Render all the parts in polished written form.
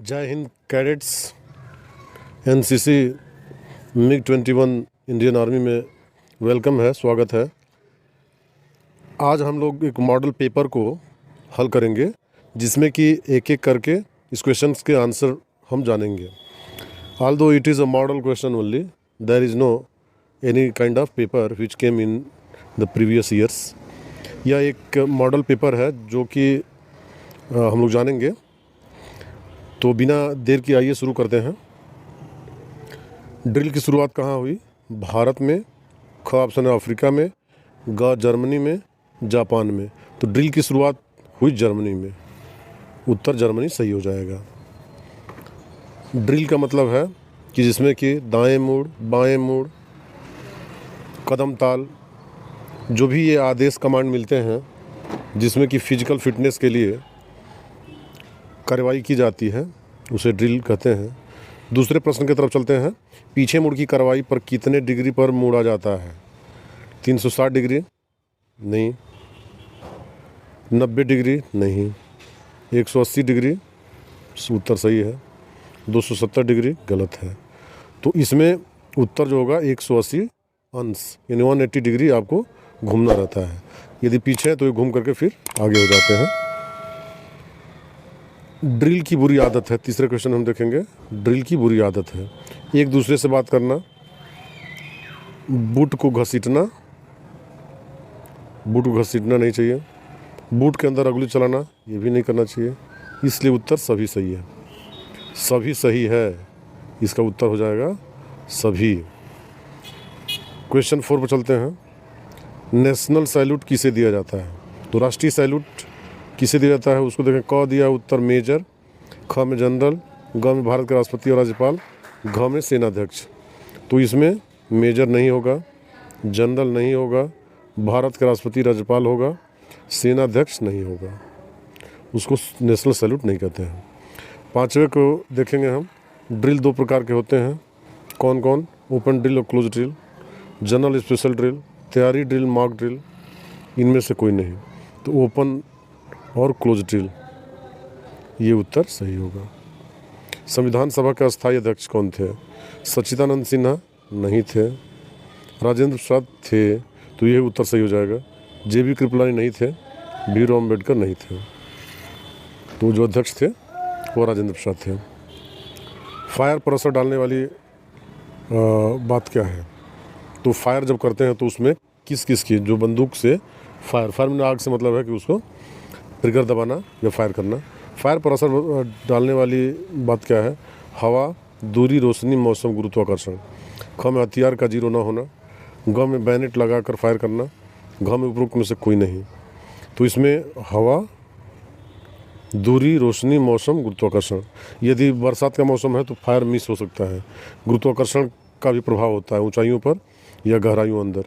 जय Hind cadets. NCC MiG-21 Indian army में welcome है, स्वागत है। आज हम लोग एक मॉडल पेपर को हल करेंगे जिसमें कि एक एक करके इस क्वेश्चंस के आंसर हम जानेंगे। Although it is a model question only, there is no any kind of paper which came in the previous years. यह एक मॉडल पेपर है जो कि हम लोग जानेंगे। तो बिना देर की आइए शुरू करते हैं। ड्रिल की शुरुआत कहाँ हुई? भारत में। ख ऑप्शन है अफ्रीका में, ग जर्मनी में, जापान में। तो ड्रिल की शुरुआत हुई जर्मनी में। उत्तर जर्मनी सही हो जाएगा। ड्रिल का मतलब है कि जिसमें कि दाएं मुड़, बाएं मुड़, कदम ताल, जो भी ये आदेश कमांड मिलते हैं जिसमें कि फिजिकल फिटनेस के लिए कार्रवाई की जाती है, उसे ड्रिल कहते हैं। दूसरे प्रश्न की तरफ चलते हैं। पीछे मुड़ की कार्रवाई पर कितने डिग्री पर मुड़ा जाता है? 360 डिग्री नहीं, 90 डिग्री नहीं, 180 डिग्री उत्तर सही है, 270 डिग्री गलत है। तो इसमें उत्तर जो होगा 180 अंश यानी 180 डिग्री आपको घूमना रहता है। यदि पीछे है तो ये घूम करके फिर आगे हो जाते हैं। ड्रिल की बुरी आदत है। तीसरे क्वेश्चन हम देखेंगे। ड्रिल की बुरी आदत है एक दूसरे से बात करना, बूट को घसीटना। बूट को घसीटना नहीं चाहिए। बूट के अंदर अंगुली चलाना, ये भी नहीं करना चाहिए। इसलिए उत्तर सभी सही है। सभी सही है, इसका उत्तर हो जाएगा सभी। क्वेश्चन 4 पर चलते हैं। नेशनल सैल्यूट किसे दिया जाता है? तो राष्ट्रीय सैल्यूट किसे दिया जाता है उसको देखें। क दिया उत्तर मेजर, ख में जनरल, ग में भारत के राष्ट्रपति और राज्यपाल, घ में सेनाध्यक्ष। तो इसमें मेजर नहीं होगा, जनरल नहीं होगा, भारत के राष्ट्रपति राज्यपाल होगा, सेनाध्यक्ष नहीं होगा। उसको नेशनल सैल्यूट नहीं कहते हैं। 5वें को देखेंगे हम। ड्रिल 2 प्रकार के होते हैं। कौन कौन? ओपन ड्रिल और close drill, general special drill, तैयारी ड्रिल, मॉक ड्रिल। इनमें से कोई नहीं। तो ओपन और क्लोज ड्रिल, ये उत्तर सही होगा। संविधान सभा के अस्थायी अध्यक्ष कौन थे? सच्चिदानंद सिन्हा नहीं थे, राजेंद्र प्रसाद थे, तो ये उत्तर सही हो जाएगा। JB कृपलानी नहीं थे, भीमराव अम्बेडकर नहीं थे। तो जो अध्यक्ष थे वो राजेंद्र प्रसाद थे। फायर पर असर डालने वाली बात क्या है? तो फायर जब करते हैं तो उसमें किस किस की, जो बंदूक से फायर में आग से मतलब है कि उसको ट्रिगर दबाना या फायर करना। फायर पर असर डालने वाली बात क्या है? हवा, दूरी, रोशनी, मौसम, गुरुत्वाकर्षण। ख में हथियार का जीरो ना होना, ग में बैनेट लगाकर फायर करना, घ में उपरोक्त में से कोई नहीं। तो इसमें हवा, दूरी, रोशनी, मौसम, गुरुत्वाकर्षण। यदि बरसात का मौसम है तो फायर मिस हो सकता है। गुरुत्वाकर्षण का भी प्रभाव होता है ऊंचाइयों पर या गहराइयों अंदर।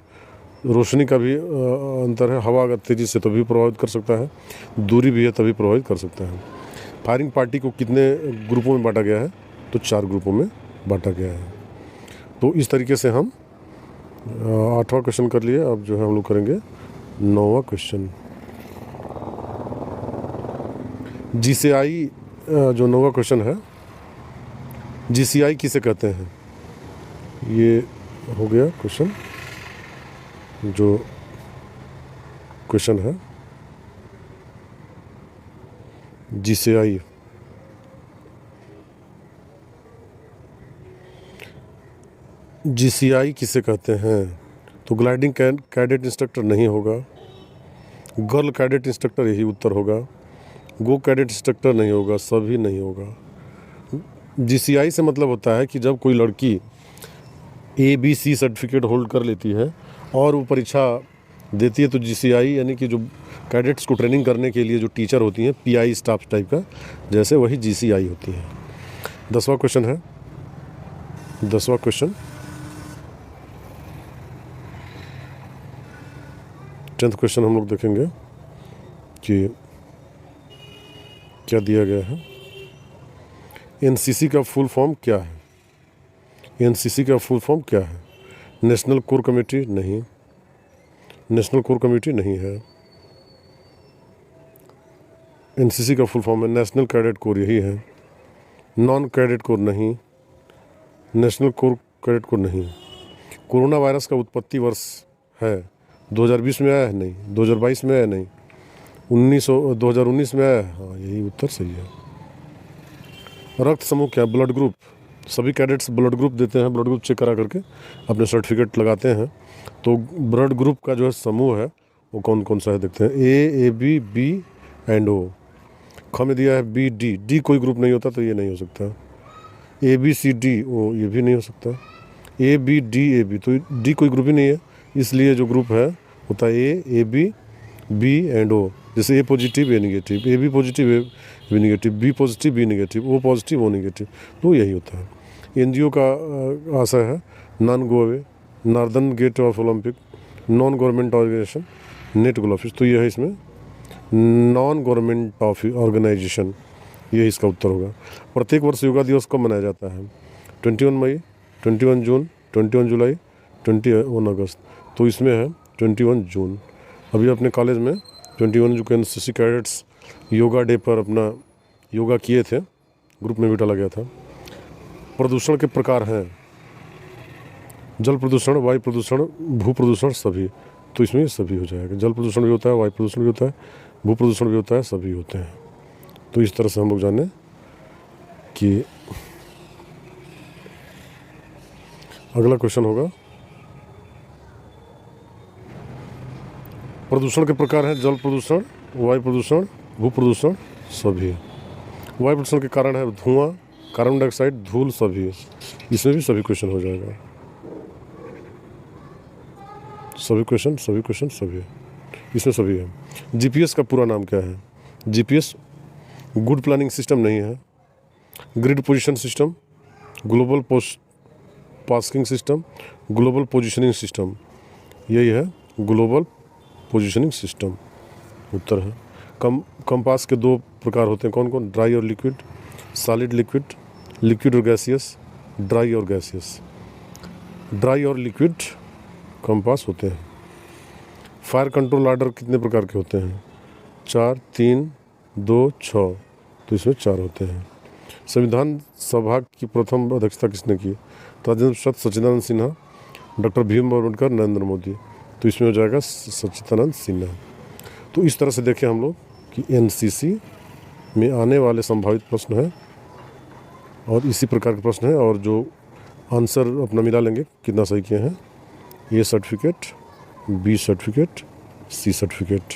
रोशनी का भी अंतर है। हवा अगर तेज़ी से तभी प्रभावित कर सकता है, दूरी भी है तभी प्रभावित कर सकता है। फायरिंग पार्टी को कितने ग्रुपों में बांटा गया है? तो 4 ग्रुपों में बांटा गया है। तो इस तरीके से हम 8वां क्वेश्चन कर लिए। अब जो है हम लोग करेंगे 9वां क्वेश्चन। GCI जो 9वां क्वेश्चन है, GCI किसे कहते हैं? ये हो गया क्वेश्चन। जो क्वेश्चन है GCI, GCI किसे कहते हैं? तो ग्लाइडिंग कैडेट इंस्ट्रक्टर नहीं होगा, गर्ल कैडेट इंस्ट्रक्टर यही उत्तर होगा, गो कैडेट इंस्ट्रक्टर नहीं होगा, सभी नहीं होगा। GCI से मतलब होता है कि जब कोई लड़की ABC सर्टिफिकेट होल्ड कर लेती है और वो परीक्षा देती है तो GCI यानी कि जो कैडेट्स को ट्रेनिंग करने के लिए जो टीचर होती हैं, PI स्टाफ टाइप का, जैसे वही GCI होती है। 10वां क्वेश्चन है। 10वां क्वेश्चन 10th क्वेश्चन हम लोग देखेंगे कि क्या दिया गया है। NCC का फुल फॉर्म क्या है? NCC का फुल फॉर्म क्या है? नेशनल कोर कमेटी नहीं, नेशनल कोर कमेटी नहीं है। एनसीसी का फुल फॉर्म है नेशनल कैडेट कोर, यही है। नॉन क्रेडिट कोर नहीं, नेशनल कोर क्रेडिट कोर नहीं। कोरोना वायरस का उत्पत्ति वर्ष है 2020 में आया है नहीं, 2022 में आया नहीं, 2019 में आया है। हाँ, यही उत्तर सही है। रक्त समूह क्या है? Blood group. सभी कैडेट्स ब्लड ग्रुप देते हैं, ब्लड ग्रुप चेक करा करके अपने सर्टिफिकेट लगाते हैं। तो ब्लड ग्रुप का जो है समूह है वो कौन कौन सा है देखते हैं। ए बी बी एंड ओ। ख में दिया है बी डी, डी कोई ग्रुप नहीं होता तो ये नहीं हो सकता। A B C D O, ये भी नहीं हो सकता। A B D A B, तो डी कोई ग्रुप ही नहीं है, इसलिए जो ग्रुप है होता है A B B and O. जैसे A positive A negative, A B positive A B negative, B positive B negative, O positive O negative, तो यही होता है। एनजीओ का आशय है नॉन गोवे, northern gate of Olympic, non government organization, net goal office. तो ये है इसमें नॉन गवर्नमेंट ऑर्गेनाइजेशन, ये इसका उत्तर होगा। प्रत्येक वर्ष योगा दिवस कब मनाया जाता है? 21 मई, 21 जून, 21 जुलाई, 21 अगस्त। तो इसमें है 21 जून। अभी अपने कॉलेज में 21 जून को एनसीसी कैडेट्स योगा डे पर अपना योगा किए थे, ग्रुप में भी डाला गया था। प्रदूषण के प्रकार हैं जल प्रदूषण, वायु प्रदूषण, भू प्रदूषण, सभी। तो इसमें सभी हो जाएगा। जल प्रदूषण भी होता है, वायु प्रदूषण भी होता है, भू प्रदूषण भी होता है, सभी होते हैं। तो इस तरह से हम लोग जाने कि अगला क्वेश्चन होगा। प्रदूषण के प्रकार हैं जल प्रदूषण, वायु प्रदूषण, भू प्रदूषण, सभी। वायु प्रदूषण के कारण है धुआं, कार्बन डाइऑक्साइड, धूल, सभी। इसमें भी सभी क्वेश्चन हो जाएगा। सभी क्वेश्चन सभी, इसमें सभी है। जीपीएस का पूरा नाम क्या है? जीपीएस गुड प्लानिंग सिस्टम नहीं है, grid position system, global passing system, global positioning system, यही है ग्लोबल पोजीशनिंग सिस्टम उत्तर है। कंपास के दो प्रकार होते हैं, कौन कौन? ड्राई और लिक्विड, सॉलिड लिक्विड, लिक्विड और गैसियस, ड्राई और गैसियस। ड्राई और लिक्विड कंपास होते हैं। फायर कंट्रोल ऑर्डर कितने प्रकार के होते हैं? 4, 3, 2, 6। तो इसमें 4 होते हैं। संविधान सभा की प्रथम अध्यक्षता किसने की? राजेंद्र प्रसाद, सच्चिदानंद सिन्हा, डॉक्टर भीम अम्बेडकर, नरेंद्र मोदी। तो इसमें हो जाएगा सच्चिदानंद सिन्हा। तो इस तरह से देखें हम लोग कि एनसीसी में आने वाले संभावित प्रश्न हैं और इसी प्रकार के प्रश्न हैं, और जो आंसर अपना मिला लेंगे कितना सही किए हैं। A certificate, B certificate, C certificate.